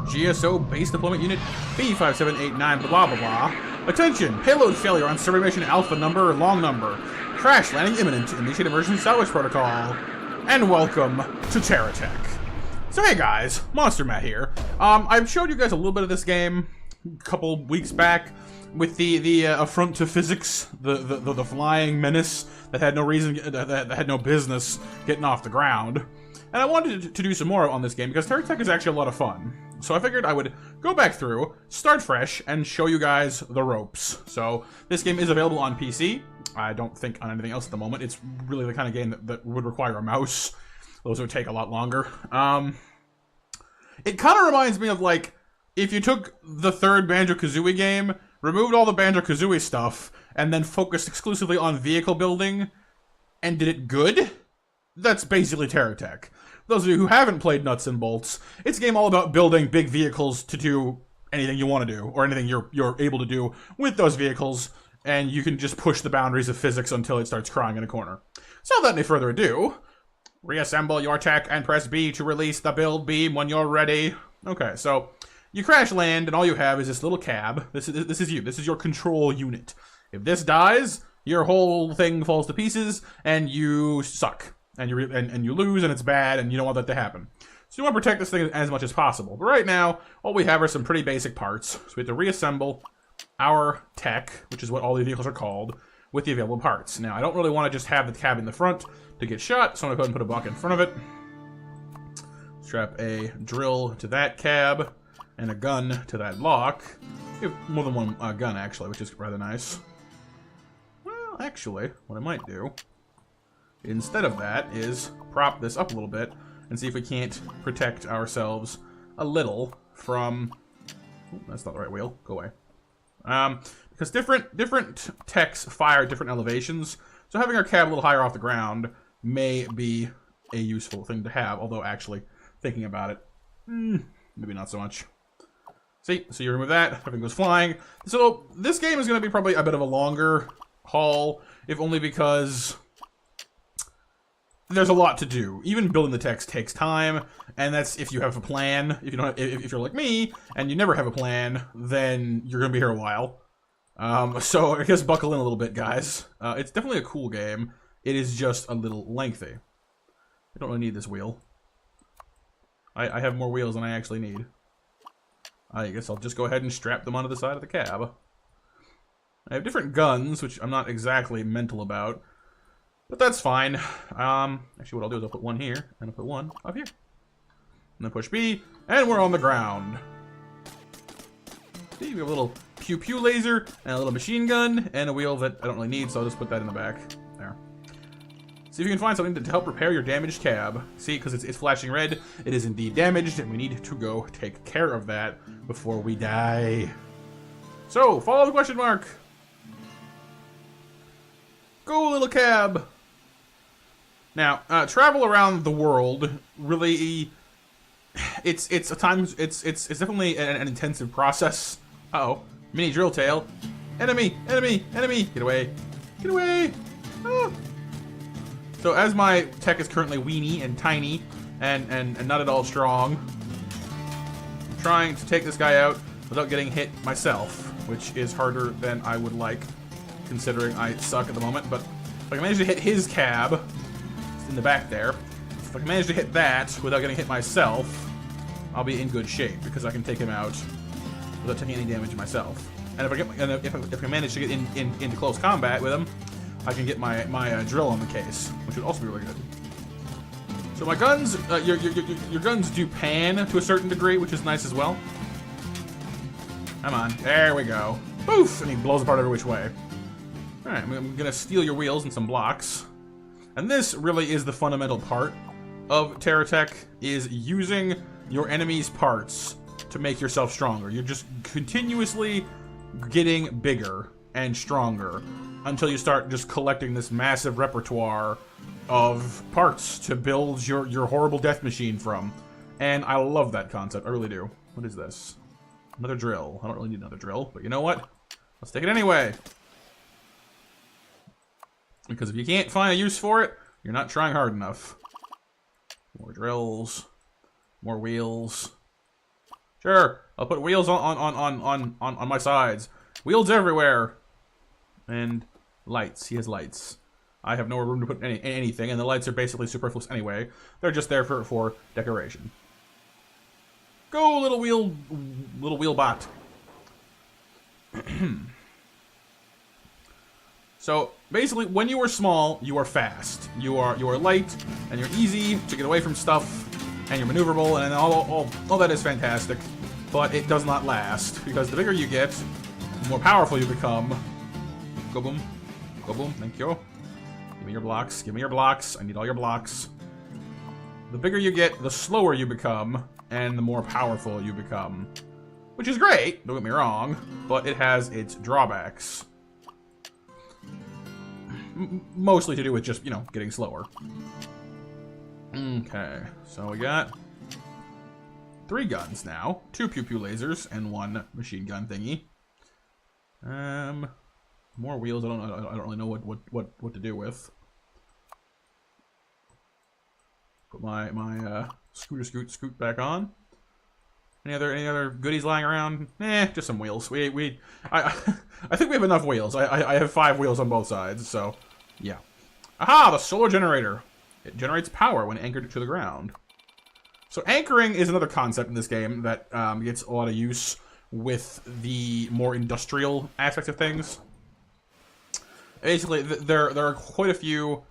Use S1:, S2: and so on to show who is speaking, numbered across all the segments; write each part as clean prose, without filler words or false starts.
S1: GSO Base Deployment Unit B5789 blah blah blah. Attention! Payload failure on survey mission Alpha number, long number. Crash landing imminent. Initiate emergency salvage protocol. And welcome to TerraTech. So hey guys, MonsterMatt here. I've showed you guys a little bit of this game a couple weeks back with the affront to physics, the flying menace that had no reason, that had no business getting off the ground. And I wanted to do some more on this game because TerraTech is actually a lot of fun. So I figured I would go back through, start fresh, and show you guys the ropes. So this game is available on PC. I don't think on anything else at the moment. It's really the kind of game that would require a mouse. Those would take a lot longer. It kind of reminds me of, like, if you took the third Banjo-Kazooie game, removed all the Banjo-Kazooie stuff, and then focused exclusively on vehicle building, and did it good? That's basically TerraTech. Those of you who haven't played Nuts and Bolts, it's a game all about building big vehicles to do anything you want to do, or anything you're able to do with those vehicles, and you can just push the boundaries of physics until it starts crying in a corner. So without any further ado, reassemble your tech and press B to release the build beam when you're ready. Okay, so you crash land, and all you have is this little cab. This is you. This is your control unit. If this dies, your whole thing falls to pieces, and you suck. And you lose, and it's bad, and you don't want that to happen. So you want to protect this thing as much as possible. But right now, all we have are some pretty basic parts. So we have to reassemble our tech, which is what all the vehicles are called, with the available parts. Now, I don't really want to just have the cab in the front to get shot, so I'm going to go ahead and put a block in front of it. Strap a drill to that cab, and a gun to that block. We have more than one gun, actually, which is rather nice. Well, actually, what I might do instead of that is prop this up a little bit and see if we can't protect ourselves a little from... Oh, that's not the right wheel. Go away. Because different techs fire at different elevations, so having our cab a little higher off the ground may be a useful thing to have, although actually thinking about it, maybe not so much. See, so you remove that, everything goes flying. So this game is going to be probably a bit of a longer haul, if only because there's a lot to do. Even building the text takes time, and that's if you have a plan. If you don't, if you're like me and you never have a plan, then you're gonna be here a while. So I guess buckle in a little bit, guys. It's definitely a cool game. It is just a little lengthy. I don't really need this wheel. I have more wheels than I actually need. I guess I'll just go ahead and strap them onto the side of the cab. I have different guns, which I'm not exactly mental about. But that's fine. Actually, what I'll do is I'll put one here, and I'll put one up here. And then push B, and we're on the ground. See, we have a little pew-pew laser, and a little machine gun, and a wheel that I don't really need, so I'll just put that in the back. There. See if you can find something to help repair your damaged cab. See, because it's flashing red, it is indeed damaged, and we need to go take care of that before we die. So, follow the question mark. Go, little cab! Now, travel around the world really, it's definitely an intensive process. Uh-oh, mini drill tail, enemy, get away, get away. Ah. So as my tech is currently weeny and tiny and not at all strong, I'm trying to take this guy out without getting hit myself, which is harder than I would like, considering I suck at the moment. But if I can manage to hit his cab, in the back there, if I can manage to hit that without getting hit myself, I'll be in good shape, because I can take him out without taking any damage myself. And if I manage to get into close combat with him, I can get my drill on the case, which would also be really good. So my guns, your guns do pan to a certain degree, which is nice as well. Come on, there we go. Poof! And he blows apart every which way. Alright, I'm gonna steal your wheels and some blocks. And this really is the fundamental part of TerraTech, is using your enemy's parts to make yourself stronger. You're just continuously getting bigger and stronger until you start just collecting this massive repertoire of parts to build your horrible death machine from. And I love that concept, I really do. What is this? Another drill. I don't really need another drill, but you know what? Let's take it anyway. Because if you can't find a use for it, you're not trying hard enough. More drills. More wheels. Sure, I'll put wheels on my sides. Wheels everywhere. And lights. He has lights. I have no room to put anything, and the lights are basically superfluous anyway. They're just there for decoration. Go, little wheel bot. So basically, when you are small, you are fast. You are light, and you're easy to get away from stuff, and you're maneuverable, and all that is fantastic. But it does not last, because the bigger you get, the more powerful you become. Go boom. Go boom. Thank you. Give me your blocks. Give me your blocks. I need all your blocks. The bigger you get, the slower you become, and the more powerful you become. Which is great, don't get me wrong, but it has its drawbacks. Mostly to do with just, you know, getting slower. Okay, so we got 3 guns now. 2 pew-pew lasers and 1 machine gun thingy. More wheels. I don't really know what to do with. Put my scoot back on. Any other goodies lying around? Just some wheels. I think we have enough wheels. I have 5 wheels on both sides, so yeah. Aha, the solar generator. It generates power when anchored to the ground. So anchoring is another concept in this game that gets a lot of use with the more industrial aspects of things. Basically, there are quite a few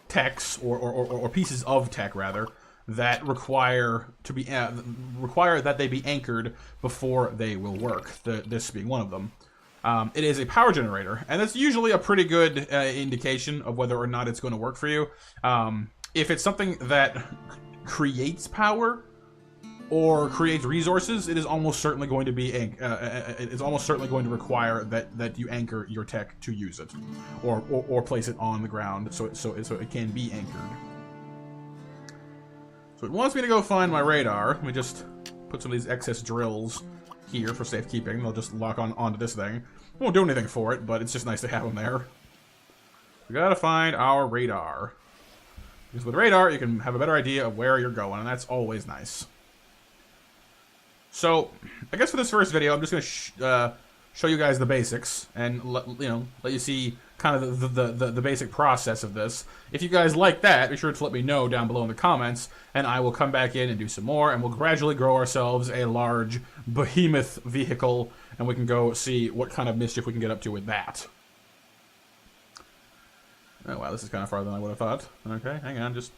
S1: techs or pieces of tech rather that require that they be anchored before they will work. This being one of them. It is a power generator, and that's usually a pretty good indication of whether or not it's going to work for you. If it's something that creates power or creates resources, it is almost certainly going to be it's almost certainly going to require that you anchor your tech to use it, or place it on the ground so it can be anchored. So it wants me to go find my radar. Let me just put some of these excess drills here for safekeeping. They'll just lock onto this thing. Won't do anything for it, but it's just nice to have them there. We gotta find our radar. Because with radar, you can have a better idea of where you're going, and that's always nice. So, I guess for this first video, I'm just gonna show you guys the basics and let you see kind of the basic process of this. If you guys like that, be sure to let me know down below in the comments, and I will come back in and do some more, and we'll gradually grow ourselves a large behemoth vehicle, and we can go see what kind of mischief we can get up to with that. Oh wow, this is kind of farther than I would have thought. Okay, hang on, just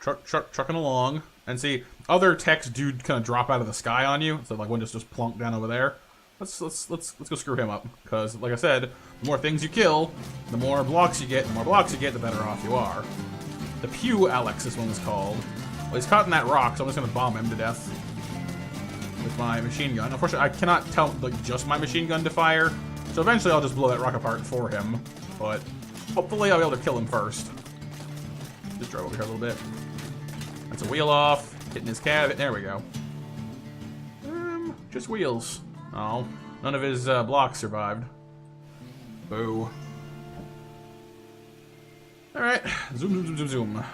S1: trucking along. And see, other techs do kind of drop out of the sky on you, so like one just plunk down over there. Let's go screw him up, because like I said, the more things you kill, the more blocks you get. The more blocks you get, the better off you are. The Pew Alex, this one is called. Well, he's caught in that rock, so I'm just gonna bomb him to death with my machine gun. Unfortunately, I cannot tell like just my machine gun to fire, so eventually I'll just blow that rock apart for him. But hopefully I'll be able to kill him first. Just drive over here a little bit. That's a wheel off. Hitting his cab. There we go. Just wheels. Oh, none of his blocks survived. Boo. Alright. Zoom.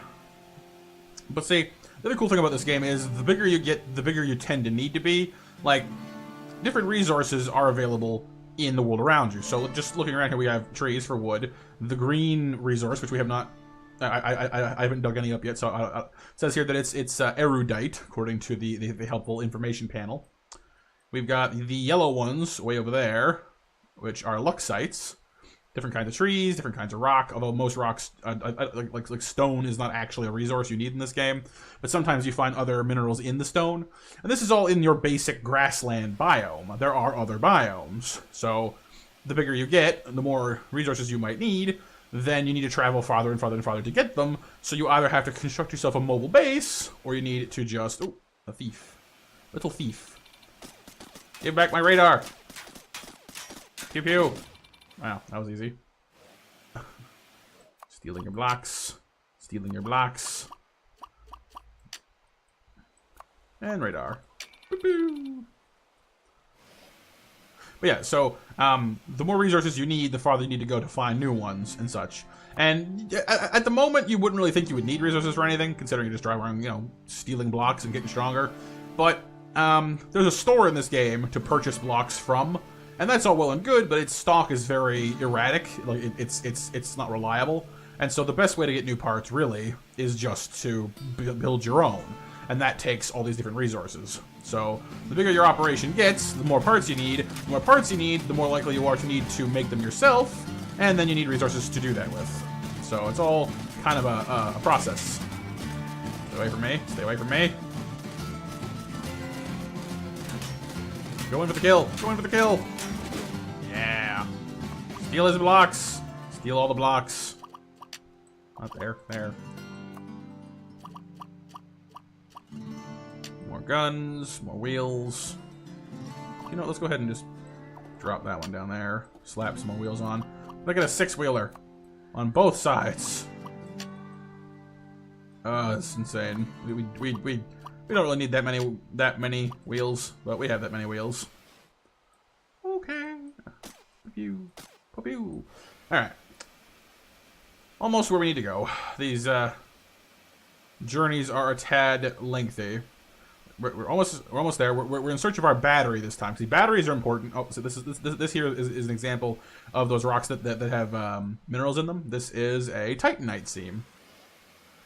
S1: But see, the other cool thing about this game is the bigger you get, the bigger you tend to need to be. Like, different resources are available in the world around you. So just looking around here, we have trees for wood. The green resource, which we have not... I haven't dug any up yet, so it says here that it's erudite, according to the helpful information panel. We've got the yellow ones way over there, which are luxites. Different kinds of trees, different kinds of rock, although most rocks, like stone is not actually a resource you need in this game, but sometimes you find other minerals in the stone. And this is all in your basic grassland biome. There are other biomes, so the bigger you get, the more resources you might need, then you need to travel farther and farther and farther to get them, so you either have to construct yourself a mobile base, or you need to just... Oh, a thief. Little thief. Give back my radar! Pew pew! Wow, that was easy. Stealing your blocks. Stealing your blocks. And radar. Boop-boo. But yeah, so the more resources you need, the farther you need to go to find new ones and such. And at the moment, you wouldn't really think you would need resources for anything, considering you just drive around, stealing blocks and getting stronger. But there's a store in this game to purchase blocks from, and that's all well and good, but its stock is very erratic. Like it's not reliable, and so the best way to get new parts really is just to build your own, and that takes all these different resources. So the bigger your operation gets, the more parts you need. The more parts you need, the more likely you are to need to make them yourself, and then you need resources to do that with. So it's all kind of a process. Stay away from me. Stay away from me. Go in for the kill. Go in for the kill. Yeah. Steal his blocks. Steal all the blocks. Not there. There. More guns. More wheels. You know what? Let's go ahead and just drop that one down there. Slap some more wheels on. Look at a 6-wheeler. On both sides. It's insane. We don't really need that many wheels, but we have that many wheels. Okay. Pew. Pew. Alright. Almost where we need to go. These journeys are a tad lengthy. We're almost there. We're in search of our battery this time. See, batteries are important. Oh, so this here is an example of those rocks that have minerals in them. This is a titanite seam.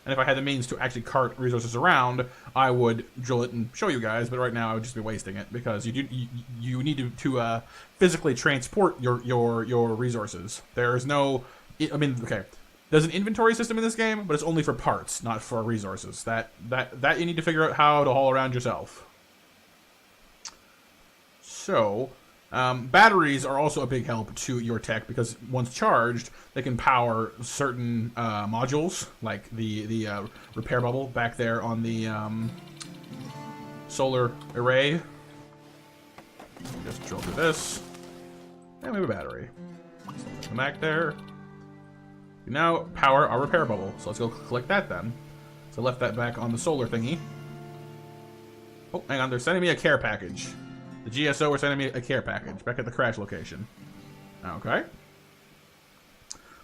S1: And if I had the means to actually cart resources around, I would drill it and show you guys. But right now, I would just be wasting it because you need to physically transport your resources. There's no, I mean, okay. There's an inventory system in this game, but it's only for parts, not for resources. That you need to figure out how to haul around yourself. So, batteries are also a big help to your tech because once charged, they can power certain modules, like the repair bubble back there on the solar array. Just drill through this, and we have a battery. So back there. We now power our repair bubble, so let's go collect that then. So I left that back on the solar thingy. Oh, hang on, they're sending me a care package. The GSO are sending me a care package back at the crash location. Okay.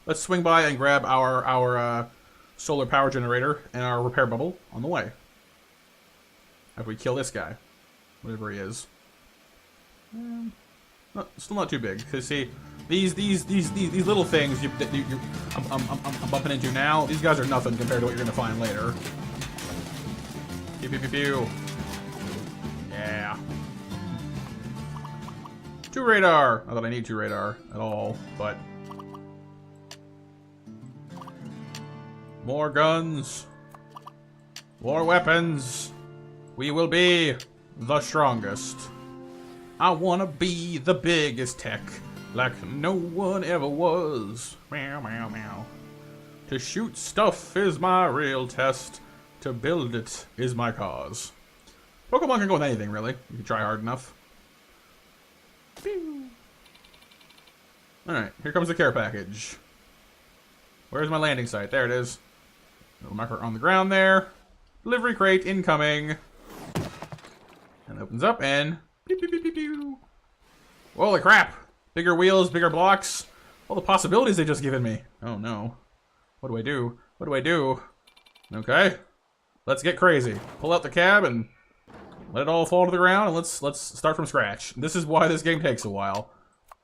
S1: Let's swing by and grab our solar power generator and our repair bubble on the way. After we kill this guy, whatever he is. Still not too big. Cause see, these little things I'm bumping into now. These guys are nothing compared to what you're gonna find later. Pew pew pew pew. Yeah. 2 radar. Not that I need 2 radar at all, but more guns, more weapons. We will be the strongest. I wanna be the biggest tech, like no one ever was. Meow, meow, meow. To shoot stuff is my real test. To build it is my cause. Pokemon can go with anything, really. You can try hard enough. Alright, here comes the care package. Where's my landing site? There it is. Little marker on the ground there. Delivery crate incoming. And it opens up and... Pew, pew, pew, pew, pew. Holy crap! Bigger wheels, bigger blocks. All the possibilities they've just given me. Oh no. What do I do? What do I do? Okay. Let's get crazy. Pull out the cab and let it all fall to the ground, and let's start from scratch. This is why this game takes a while.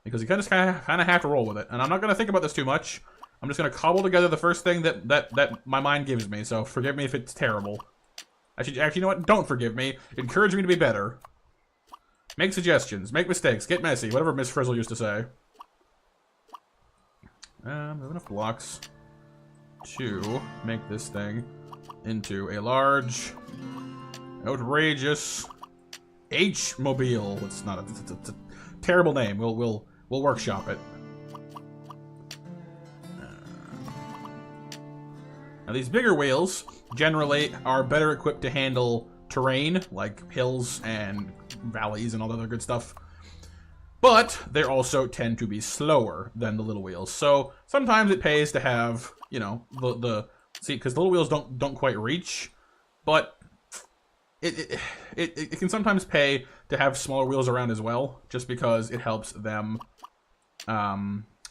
S1: Because you kind of have to roll with it. And I'm not going to think about this too much. I'm just going to cobble together the first thing that my mind gives me. So forgive me if it's terrible. Actually, you know what? Don't forgive me. Encourage me to be better. Make suggestions. Make mistakes. Get messy. Whatever Miss Frizzle used to say. We have enough blocks to make this thing into a large, outrageous H-mobile. It's not. It's a terrible name. We'll workshop it. Now these bigger wheels generally are better equipped to handle terrain like hills and valleys and all the other good stuff, but they also tend to be slower than the little wheels. So sometimes it pays to have, you know, see, because the little wheels don't quite reach, but it can sometimes pay to have smaller wheels around as well, just because it helps them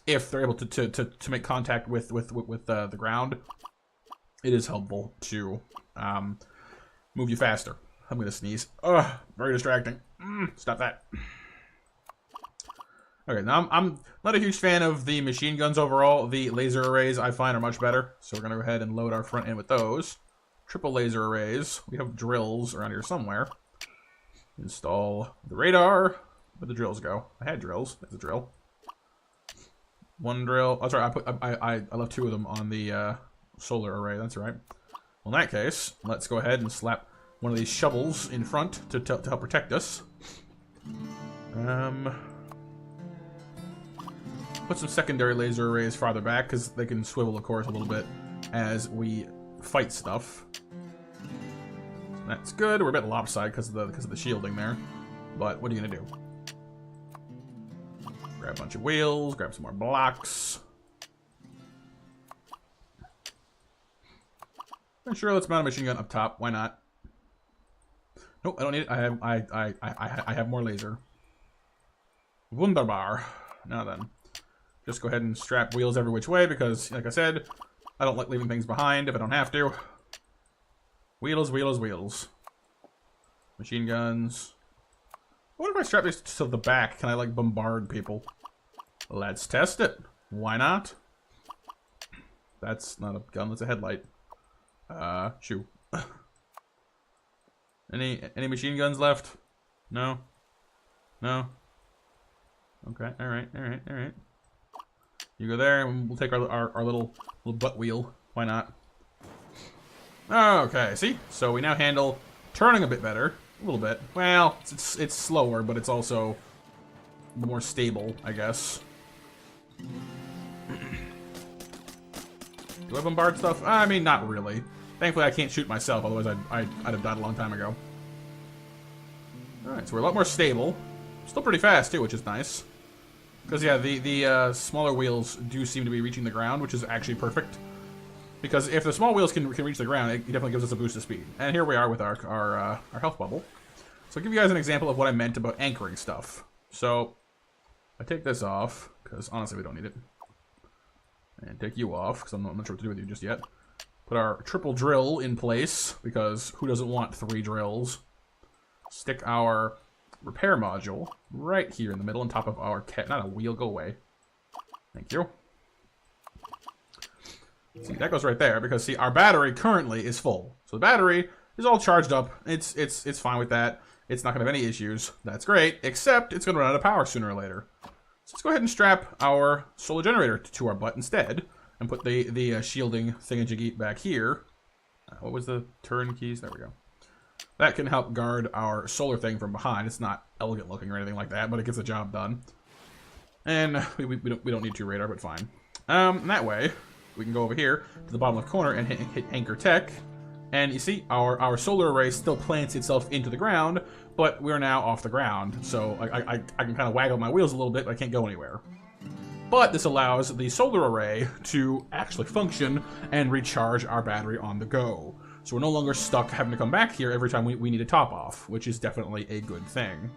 S1: if they're able to make contact with the ground. It is helpful to move you faster. I'm gonna sneeze. Ugh, very distracting. Stop that. Okay, now I'm not a huge fan of the machine guns overall. The laser arrays I find are much better. So we're gonna go ahead and load our front end with those. Triple laser arrays. We have drills around here somewhere. Install the radar. Where'd the drills go? I had drills. There's a drill. One drill. Oh, sorry, I left 2 of them on the solar array. That's right. Well, in that case, let's go ahead and slap one of these shovels in front to help protect us. Put some secondary laser arrays farther back because they can swivel, of course, a little bit as we fight stuff. That's good. We're a bit lopsided because of the shielding there, but what are you gonna do? Grab a bunch of wheels. Grab some more blocks. And sure, let's mount a machine gun up top. Why not? Nope, I don't need it. I have more laser. Wunderbar. Now then, just go ahead and strap wheels every which way because, like I said, I don't like leaving things behind if I don't have to. Wheels, wheels, wheels. Machine guns. What if I strap these to the back? Can I, like, bombard people? Let's test it. Why not? That's not a gun, that's a headlight. Shoo. Any machine guns left? No? No? Okay, alright. You go there, and we'll take our little butt wheel. Why not? Okay, see? So we now handle turning a bit better. A little bit. Well, it's slower, but it's also more stable, I guess. Do I bombard stuff? I mean, not really. Thankfully, I can't shoot myself, otherwise I'd have died a long time ago. Alright, so we're a lot more stable. Still pretty fast, too, which is nice. Because, yeah, the smaller wheels do seem to be reaching the ground, which is actually perfect. Because if the small wheels can reach the ground, it definitely gives us a boost of speed. And here we are with our health bubble. So I'll give you guys an example of what I meant about anchoring stuff. So, I take this off, because honestly we don't need it. And take you off, because I'm not sure what to do with you just yet. Put our triple drill in place, because who doesn't want 3 drills? Stick our repair module right here in the middle on top of our not a wheel, go away. Thank you. See, that goes right there, because see, our battery currently is full. So the battery is all charged up. It's fine with that. It's not going to have any issues. That's great, except it's going to run out of power sooner or later. So let's go ahead and strap our solar generator to our butt instead, and put the shielding thingamajiggy back here. What was the turn keys? There we go. That can help guard our solar thing from behind. It's not elegant looking or anything like that, but it gets the job done. And we don't need 2 radar, but fine. That way, we can go over here to the bottom left corner and hit anchor tech. And you see, our solar array still plants itself into the ground, but we're now off the ground. So I can kind of waggle my wheels a little bit, but I can't go anywhere. But this allows the solar array to actually function and recharge our battery on the go. So we're no longer stuck having to come back here every time we need a top off, which is definitely a good thing.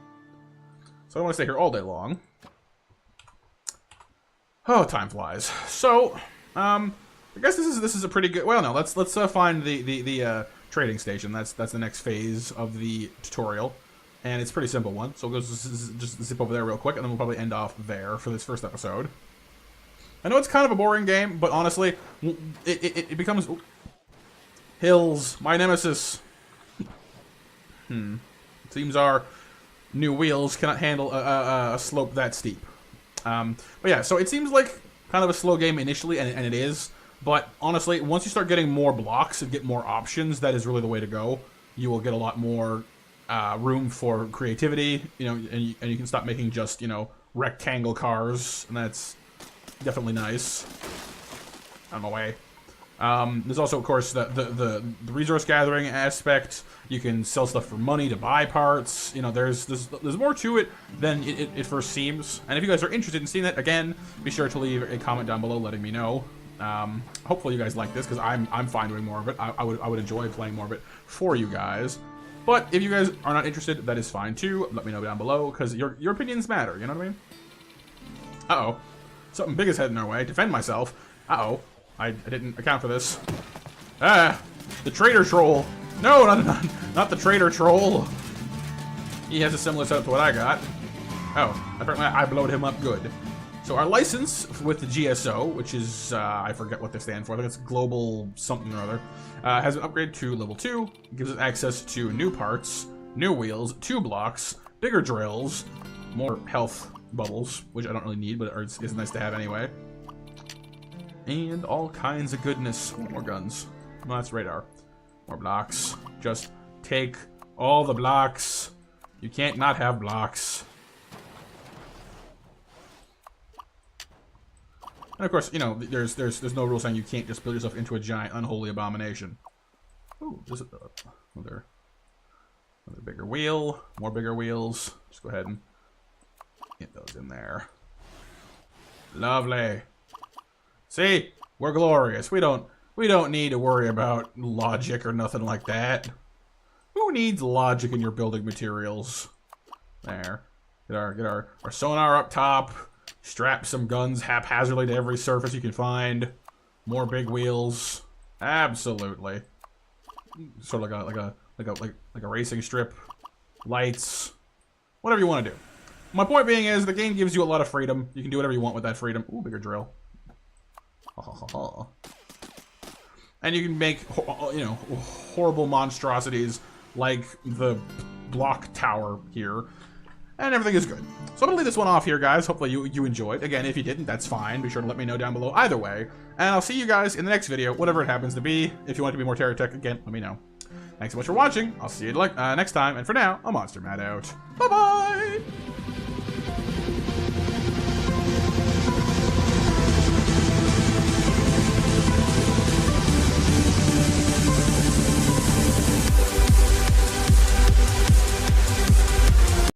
S1: So I don't want to stay here all day long. Oh, time flies. So, I guess this is a pretty good. Well, no, let's find the trading station. That's the next phase of the tutorial, and it's a pretty simple one. So we'll just zip over there real quick, and then we'll probably end off there for this first episode. I know it's kind of a boring game, but honestly, it becomes hills, my nemesis. Seems our new wheels cannot handle a slope that steep. But yeah, so it seems like kind of a slow game initially, and it is. But honestly, once you start getting more blocks and get more options, that is really the way to go. You will get a lot more room for creativity, you know, and you can stop making just, you know, rectangle cars, and that's definitely nice. Out of my way. There's also, of course, the resource gathering aspect. You can sell stuff for money to buy parts. You know, there's more to it than it first seems. And if you guys are interested in seeing that, again, be sure to leave a comment down below letting me know. Hopefully you guys like this, because I'm fine doing more of it. I would enjoy playing more of it for you guys. But if you guys are not interested, that is fine too. Let me know down below, because your opinions matter. You know what I mean? Uh-oh. Something big is heading our way. Defend myself. Uh-oh. I didn't account for this. Ah! The traitor troll! No, not the traitor troll. He has a similar setup to what I got. Oh, apparently I blowed him up good. So our license with the GSO, which is, I forget what they stand for, I think it's Global something or other, has been upgraded to level 2, gives us access to new parts, new wheels, 2 blocks, bigger drills, more health bubbles, which I don't really need, but it's nice to have anyway. And all kinds of goodness. More guns. Well, that's radar. More blocks. Just take all the blocks. You can't not have blocks. And of course, you know, there's no rule saying you can't just build yourself into a giant unholy abomination. Ooh, just another bigger wheel, more bigger wheels. Just go ahead and get those in there. Lovely. See, we're glorious. We don't need to worry about logic or nothing like that. Who needs logic in your building materials? There. Get our sonar up top. Strap some guns haphazardly to every surface you can find. More big wheels. Absolutely. Sort of like a racing strip. Lights. Whatever you want to do. My point being is the game gives you a lot of freedom. You can do whatever you want with that freedom. Ooh, bigger drill. And you can make, you know, horrible monstrosities like the block tower here. And everything is good. So I'm gonna leave this one off here, guys. Hopefully you enjoyed. Again, if you didn't, that's fine. Be sure to let me know down below either way. And I'll see you guys in the next video, whatever it happens to be. If you want to be more TerraTech, again, let me know. Thanks so much for watching. I'll see you next time. And for now, I'm MonsterMatt out. Bye-bye!